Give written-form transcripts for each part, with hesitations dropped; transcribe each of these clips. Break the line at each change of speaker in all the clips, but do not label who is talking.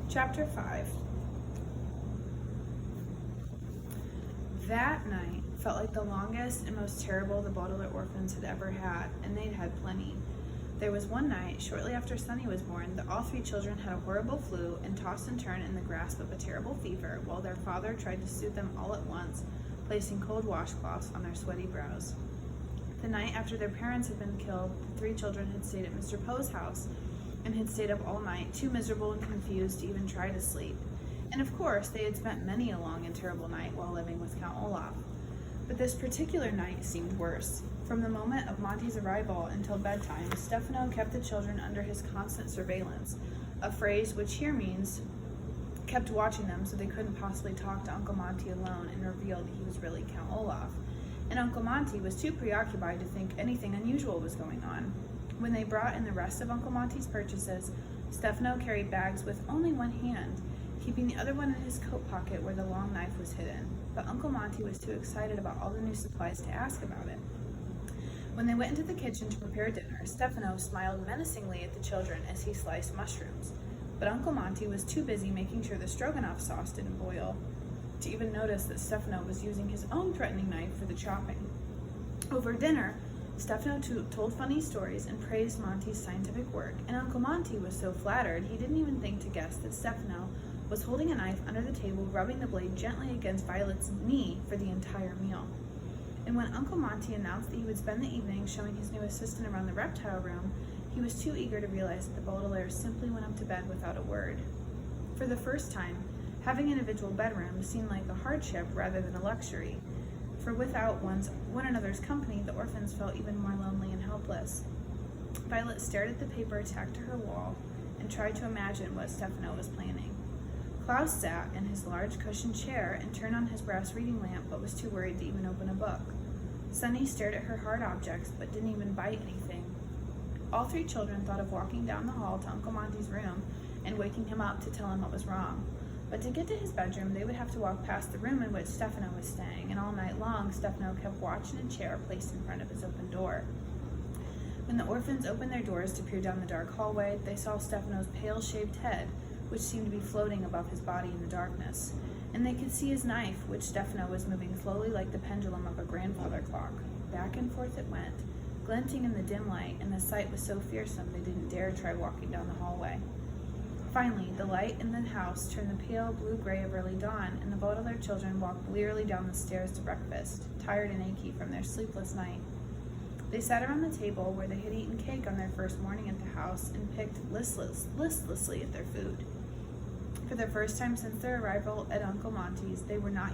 Chapter 5. That night felt like the longest and most terrible the Baudelaire orphans had ever had, and they'd had plenty. There was one night, shortly after Sunny was born, that all three children had a horrible flu and tossed and turned in the grasp of a terrible fever, while their father tried to soothe them all at once, placing cold washcloths on their sweaty brows. The night after their parents had been killed, the three children had stayed at Mr. Poe's house and had stayed up all night, too miserable and confused to even try to sleep. And of course, they had spent many a long and terrible night while living with Count Olaf. But this particular night seemed worse. From the moment of Monty's arrival until bedtime, Stefano kept the children under his constant surveillance, a phrase which here means kept watching them so they couldn't possibly talk to Uncle Monty alone and reveal that he was really Count Olaf. And Uncle Monty was too preoccupied to think anything unusual was going on. When they brought in the rest of Uncle Monty's purchases, Stefano carried bags with only one hand, keeping the other one in his coat pocket where the long knife was hidden. But Uncle Monty was too excited about all the new supplies to ask about it. When they went into the kitchen to prepare dinner, Stefano smiled menacingly at the children as he sliced mushrooms. But Uncle Monty was too busy making sure the stroganoff sauce didn't boil to even notice that Stefano was using his own threatening knife for the chopping. Over dinner, Stefano told funny stories and praised Monty's scientific work, and Uncle Monty was so flattered he didn't even think to guess that Stefano was holding a knife under the table, rubbing the blade gently against Violet's knee for the entire meal. And when Uncle Monty announced that he would spend the evening showing his new assistant around the reptile room, he was too eager to realize that the Baudelaires simply went up to bed without a word. For the first time, having individual bedrooms seemed like a hardship rather than a luxury. For without one another's company, the orphans felt even more lonely and helpless. Violet stared at the paper tacked to her wall and tried to imagine what Stefano was planning. Klaus sat in his large cushioned chair and turned on his brass reading lamp, but was too worried to even open a book. Sunny stared at her hard objects, but didn't even bite anything. All three children thought of walking down the hall to Uncle Monty's room and waking him up to tell him what was wrong. But to get to his bedroom, they would have to walk past the room in which Stefano was staying, and all night long, Stefano kept watch in a chair placed in front of his open door. When the orphans opened their doors to peer down the dark hallway, they saw Stefano's pale, shaved head, which seemed to be floating above his body in the darkness, and they could see his knife, which Stefano was moving slowly like the pendulum of a grandfather clock. Back and forth it went, glinting in the dim light, and the sight was so fearsome they didn't dare try walking down the hallway. Finally, the light in the house turned the pale blue-gray of early dawn, and the Baudelaire children walked wearily down the stairs to breakfast, tired and achy from their sleepless night. They sat around the table where they had eaten cake on their first morning at the house and picked listlessly at their food. For the first time since their arrival at Uncle Monty's, they were not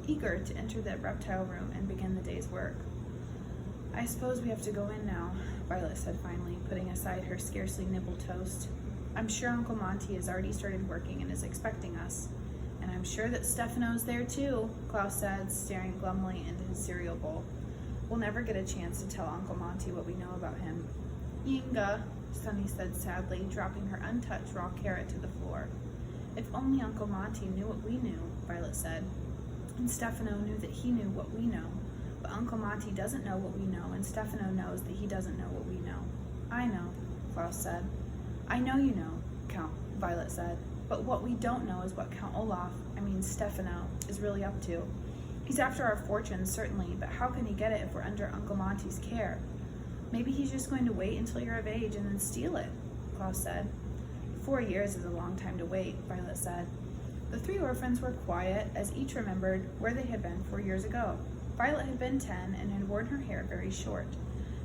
eager to enter the reptile room and begin the day's work. "I suppose we have to go in now," Violet said finally, putting aside her scarcely nibbled toast. "I'm sure Uncle Monty has already started working and is expecting us." "And I'm sure that Stefano's there too," Klaus said, staring glumly into his cereal bowl. "We'll never get a chance to tell Uncle Monty what we know about him." "Inga," Sunny said sadly, dropping her untouched raw carrot to the floor. "If only Uncle Monty knew what we knew," Violet said. "And Stefano knew that he knew what we know. But Uncle Monty doesn't know what we know, and Stefano knows that he doesn't know what we know." "I know," Klaus said. "I know you know," Violet said. "But what we don't know is what Count Stefano, is really up to. He's after our fortunes, certainly, but how can he get it if we're under Uncle Monty's care? Maybe he's just going to wait until you're of age and then steal it," Klaus said. 4 years is a long time to wait," Violet said. The three orphans were quiet as each remembered where they had been 4 years ago. Violet had been 10 and had worn her hair very short.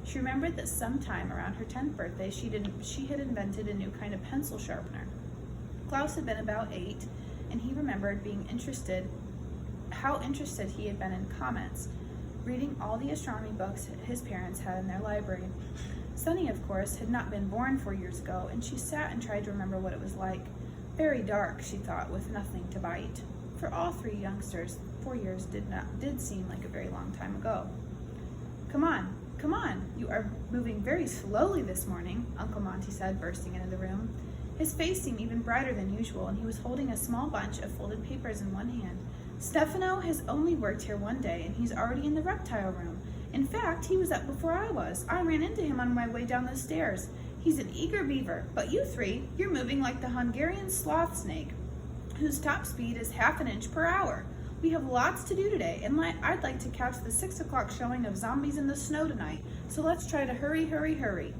She remembered that sometime around her 10th birthday she had invented a new kind of pencil sharpener. Klaus had been about 8, and he remembered how interested he had been in comets, reading all the astronomy books his parents had in their library. Sunny, of course, had not been born 4 years ago, and she sat and tried to remember what it was like. Very dark, she thought, with nothing to bite. For all three youngsters, 4 years did seem like a very long time ago. Come on, you are moving very slowly this morning," Uncle Monty said, bursting into the room. His face seemed even brighter than usual, and he was holding a small bunch of folded papers in one hand. "Stefano has only worked here 1 day, and he's already in the reptile room. In fact, he was up before I was. I ran into him on my way down the stairs. He's an eager beaver, but you three, you're moving like the Hungarian sloth snake, whose top speed is half an inch per hour. We have lots to do today, and I'd like to catch the 6 o'clock showing of Zombies in the Snow tonight, so let's try to hurry, hurry, hurry.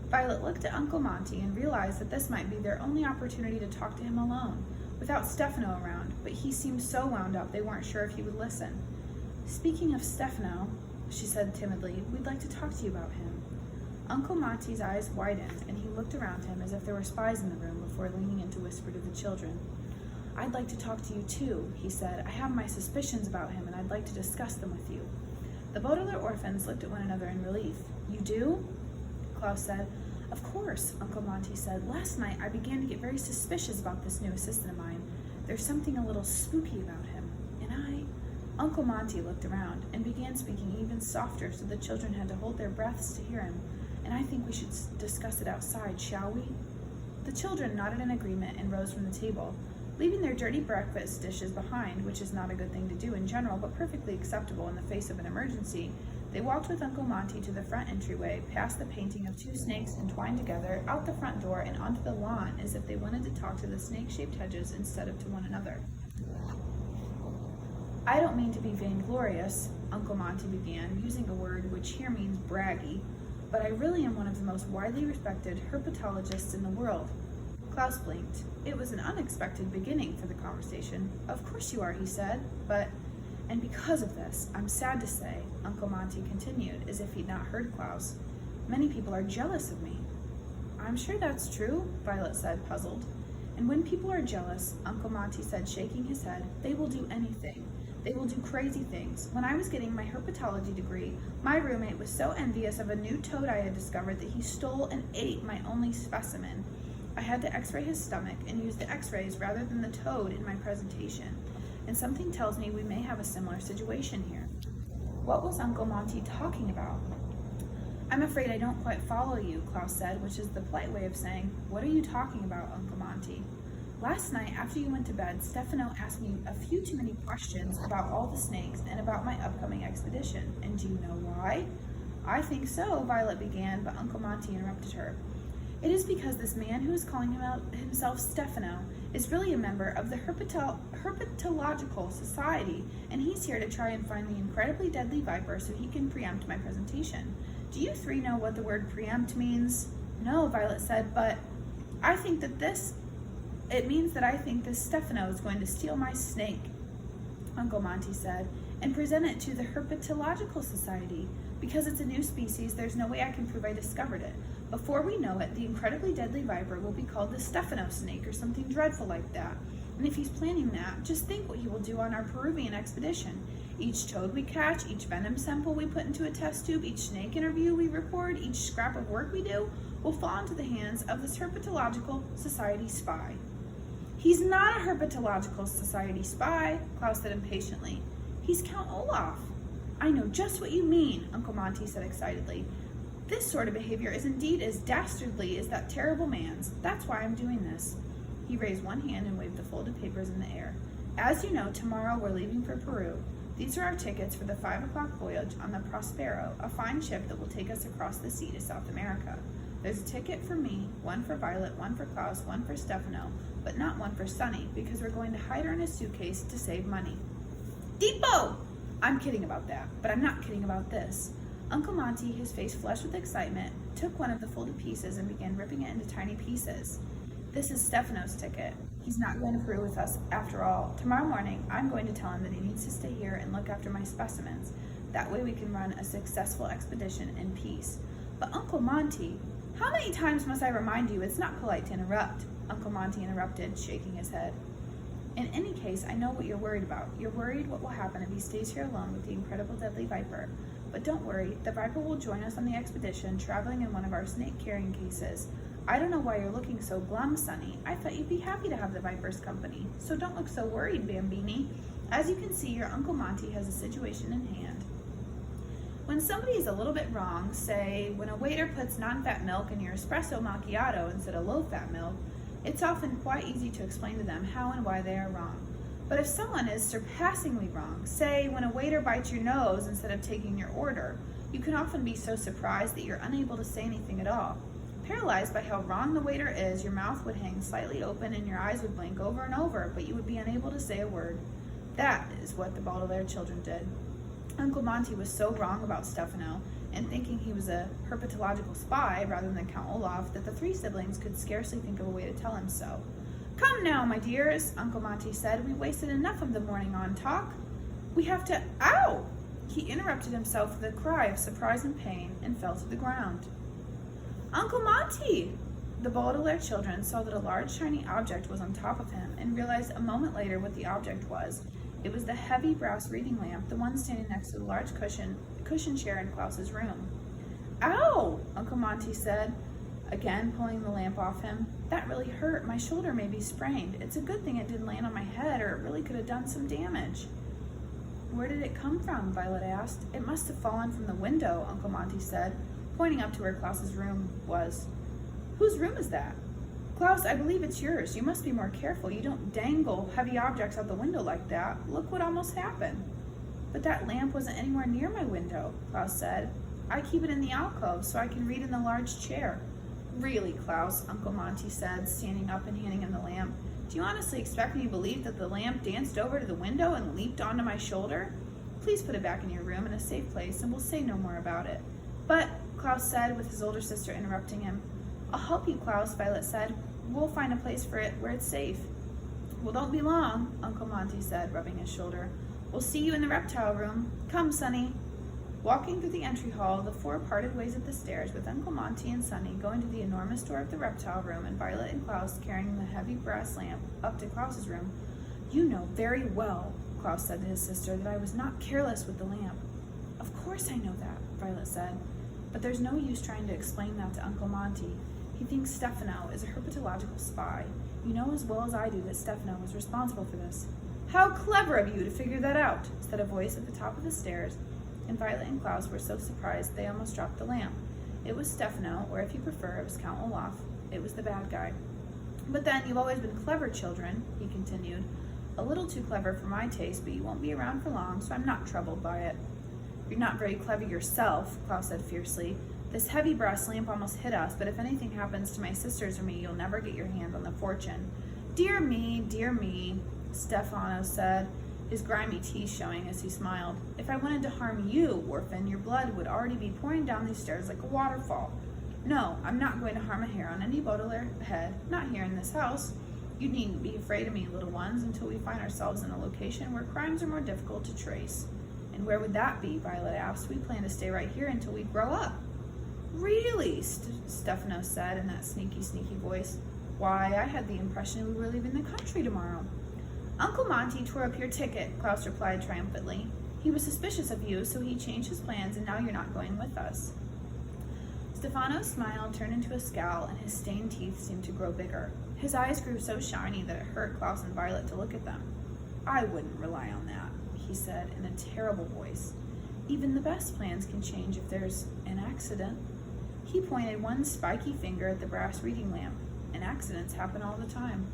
Violet looked at Uncle Monty and realized that this might be their only opportunity to talk to him alone, without Stefano around, but he seemed so wound up they weren't sure if he would listen. Speaking of Stefano, she said timidly, we'd like to talk to you about him. Uncle Monty's eyes widened, and he looked around him as if there were spies in the room before leaning in to whisper to the children. I'd like to talk to you too, he said. I have my suspicions about him, and I'd like to discuss them with you. The Baudelaire orphans looked at one another in relief. You do? Klaus said. Of course, Uncle Monty said. Last night I began to get very suspicious about this new assistant of mine. There's something a little spooky about him. Uncle Monty looked around and began speaking even softer so the children had to hold their breaths to hear him. And I think we should discuss it outside, shall we? The children nodded in agreement and rose from the table. Leaving their dirty breakfast dishes behind, which is not a good thing to do in general, but perfectly acceptable in the face of an emergency, they walked with Uncle Monty to the front entryway, past the painting of 2 snakes entwined together, out the front door, and onto the lawn as if they wanted to talk to the snake-shaped hedges instead of to one another. I don't mean to be vainglorious, Uncle Monty began, using a word which here means braggy, but I really am one of the most widely respected herpetologists in the world. Klaus blinked. It was an unexpected beginning for the conversation. Of course you are, he said, and because of this, I'm sad to say, Uncle Monty continued, as if he'd not heard Klaus, many people are jealous of me. I'm sure that's true, Violet said, puzzled. And when people are jealous, Uncle Monty said, shaking his head, they will do anything. They will do crazy things. When I was getting my herpetology degree, my roommate was so envious of a new toad I had discovered that he stole and ate my only specimen. I had to x-ray his stomach and use the x-rays rather than the toad in my presentation. And something tells me we may have a similar situation here. What was Uncle Monty talking about? I'm afraid I don't quite follow you, Klaus said, which is the polite way of saying, what are you talking about, Uncle Monty? Last night, after you went to bed, Stefano asked me a few too many questions about all the snakes and about my upcoming expedition. And do you know why? I think so, Violet began, but Uncle Monty interrupted her. It is because this man who is calling himself Stefano is really a member of the Herpetological Society, and he's here to try and find the incredibly deadly viper so he can preempt my presentation. Do you three know what the word preempt means? No, Violet said, but I think that it means that I think this Stefano is going to steal my snake, Uncle Monty said, and present it to the Herpetological Society. Because it's a new species, there's no way I can prove I discovered it. Before we know it, the incredibly deadly viper will be called the Stefano snake or something dreadful like that. And if he's planning that, just think what he will do on our Peruvian expedition. Each toad we catch, each venom sample we put into a test tube, each snake interview we record, each scrap of work we do, will fall into the hands of this Herpetological Society spy. He's not a Herpetological Society spy, Klaus said impatiently. He's Count Olaf. I know just what you mean, Uncle Monty said excitedly. This sort of behavior is indeed as dastardly as that terrible man's. That's why I'm doing this. He raised one hand and waved the folded papers in the air. As you know, tomorrow we're leaving for Peru. These are our tickets for the 5 o'clock voyage on the Prospero, a fine ship that will take us across the sea to South America. There's a ticket for me, one for Violet, one for Klaus, one for Stefano, but not one for Sonny, because we're going to hide her in a suitcase to save money. Depot! I'm kidding about that, but I'm not kidding about this. Uncle Monty, his face flushed with excitement, took one of the folded pieces and began ripping it into tiny pieces. This is Stefano's ticket. He's not going to Peru with us after all. Tomorrow morning, I'm going to tell him that he needs to stay here and look after my specimens. That way we can run a successful expedition in peace. But Uncle Monty, how many times must I remind you it's not polite to interrupt? Uncle Monty interrupted, shaking his head. In any case, I know what you're worried about. You're worried what will happen if he stays here alone with the incredible deadly viper. But don't worry, the viper will join us on the expedition, traveling in one of our snake-carrying cases. I don't know why you're looking so glum, Sonny. I thought you'd be happy to have the viper's company. So don't look so worried, Bambini. As you can see, your Uncle Monty has a situation in hand. When somebody is a little bit wrong, say when a waiter puts non-fat milk in your espresso macchiato instead of low-fat milk, it's often quite easy to explain to them how and why they are wrong. But if someone is surpassingly wrong, say when a waiter bites your nose instead of taking your order, you can often be so surprised that you're unable to say anything at all. Paralyzed by how wrong the waiter is, your mouth would hang slightly open and your eyes would blink over and over, but you would be unable to say a word. That is what the Baudelaire children did. Uncle Monty was so wrong about Stefano, and thinking he was a herpetological spy rather than Count Olaf, that the three siblings could scarcely think of a way to tell him so. "Come now, my dears," Uncle Monty said. "We wasted enough of the morning on talk. We have to— Ow!" He interrupted himself with a cry of surprise and pain and fell to the ground. "Uncle Monty!" The Baudelaire children saw that a large shiny object was on top of him and realized a moment later what the object was. It was the heavy brass reading lamp, the one standing next to the large cushion chair in Klaus's room. "Ow!" Uncle Monty said, again pulling the lamp off him. "That really hurt. My shoulder may be sprained. It's a good thing it didn't land on my head, or it really could have done some damage." "Where did it come from?" Violet asked. "It must have fallen from the window," Uncle Monty said, pointing up to where Klaus's room was. "Whose room is that?" "Klaus, I believe it's yours. You must be more careful. You don't dangle heavy objects out the window like that. Look what almost happened." "But that lamp wasn't anywhere near my window," Klaus said. "I keep it in the alcove so I can read in the large chair." "Really, Klaus," Uncle Monty said, standing up and handing him the lamp, "do you honestly expect me to believe that the lamp danced over to the window and leaped onto my shoulder? Please put it back in your room in a safe place and we'll say no more about it." "But," Klaus said, with his older sister interrupting him. "I'll help you, Klaus," Violet said. "We'll find a place for it where it's safe." "Well, don't be long," Uncle Monty said, rubbing his shoulder. "We'll see you in the reptile room. Come, Sonny." Walking through the entry hall, the four parted ways at the stairs, with Uncle Monty and Sonny going to the enormous door of the reptile room and Violet and Klaus carrying the heavy brass lamp up to Klaus's room. "You know very well," Klaus said to his sister, "that I was not careless with the lamp." "Of course I know that," Violet said. "But there's no use trying to explain that to Uncle Monty. He thinks Stefano is a herpetological spy. You know as well as I do that Stefano was responsible for this." "How clever of you to figure that out," said a voice at the top of the stairs, and Violet and Klaus were so surprised they almost dropped the lamp. It was Stefano, or if you prefer, it was Count Olaf. It was the bad guy. "But then, you've always been clever children," he continued. "A little too clever for my taste, but you won't be around for long, so I'm not troubled by it." "You're not very clever yourself," Klaus said fiercely. "This heavy brass lamp almost hit us, but if anything happens to my sisters or me, you'll never get your hand on the fortune." Dear me," Stefano said, his grimy teeth showing as he smiled. "If I wanted to harm you, orphan, your blood would already be pouring down these stairs like a waterfall. No, I'm not going to harm a hair on any Baudelaire head, not here in this house. You needn't be afraid of me, little ones, until we find ourselves in a location where crimes are more difficult to trace." "And where would that be?" Violet asked. "We plan to stay right here until we grow up." "Really?" Stefano said in that sneaky voice. "Why, I had the impression we were leaving the country tomorrow." "Uncle Monty tore up your ticket," Klaus replied triumphantly. "He was suspicious of you, so he changed his plans, and now you're not going with us." Stefano's smile turned into a scowl, and his stained teeth seemed to grow bigger. His eyes grew so shiny that it hurt Klaus and Violet to look at them. "I wouldn't rely on that," he said in a terrible voice. "Even the best plans can change if there's an accident." He pointed one spiky finger at the brass reading lamp. "And accidents happen all the time."